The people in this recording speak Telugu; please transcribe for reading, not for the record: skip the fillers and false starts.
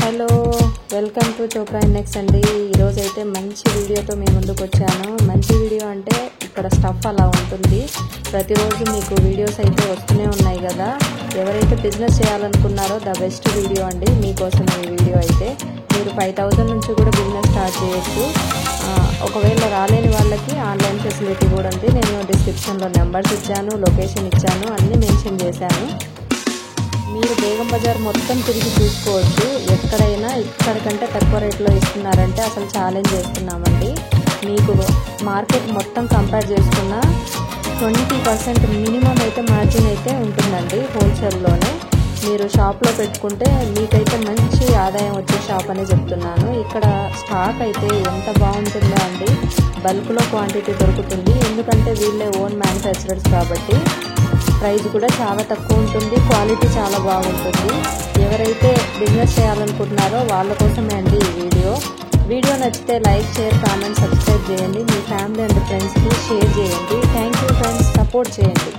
Hello welcome to Chopra next అండి. ఈరోజు అయితే మంచి వీడియోతో మేము ముందుకు వచ్చాను. మంచి వీడియో అంటే ఇక్కడ స్టఫ్ అలా ఉంటుంది. ప్రతిరోజు మీకు వీడియోస్ అయితే వస్తూనే ఉన్నాయి కదా. ఎవరైతే బిజినెస్ చేయాలనుకున్నారో ద బెస్ట్ వీడియో అండి మీకోసం ఈ వీడియో. అయితే మీరు 5000 నుంచి కూడా బిజినెస్ స్టార్ట్ చేయొచ్చు. ఒకవేళ రాలేని వాళ్ళకి ఆన్లైన్ ఫెసిలిటీ కూడా ఉంది. నేను డిస్క్రిప్షన్లో నెంబర్స్ ఇచ్చాను, లొకేషన్ ఇచ్చాను, అన్నీ మెన్షన్ చేశాను. మీరు బేగం బజార్ మొత్తం తిరిగి చూసుకోవచ్చు. ఎక్కడైనా ఇక్కడికంటే తక్కువ రేట్లో ఇస్తున్నారంటే అసలు ఛాలెంజ్ చేస్తున్నామండి. మీకు మార్కెట్ మొత్తం కంపేర్ చేసుకున్న 20% మినిమం అయితే మార్జిన్ అయితే ఉంటుందండి. హోల్సేల్లోనే మీరు షాప్లో పెట్టుకుంటే మీకైతే మంచి ఆదాయం వచ్చే షాప్ అని చెప్తున్నాను. ఇక్కడ స్టాక్ అయితే ఎంత బాగుంటుందో అండి. బల్క్లో క్వాంటిటీ దొరుకుతుంది. ఎందుకంటే వీళ్ళే ఓన్ మ్యానుఫ్యాక్చరర్స్ కాబట్టి ప్రైస్ కూడా చాలా తక్కువ ఉంటుంది. క్వాలిటీ చాలా బాగుంటుంది. ఎవరైతే బిజినెస్ చేయాలనుకుంటున్నారో వాళ్ళ కోసమే అండి ఈ వీడియో నచ్చితే లైక్, షేర్, కామెంట్, సబ్స్క్రైబ్ చేయండి. మీ ఫ్యామిలీ అండ్ ఫ్రెండ్స్కి షేర్ చేయండి. థ్యాంక్ యూ ఫ్రెండ్స్, సపోర్ట్ చేయండి.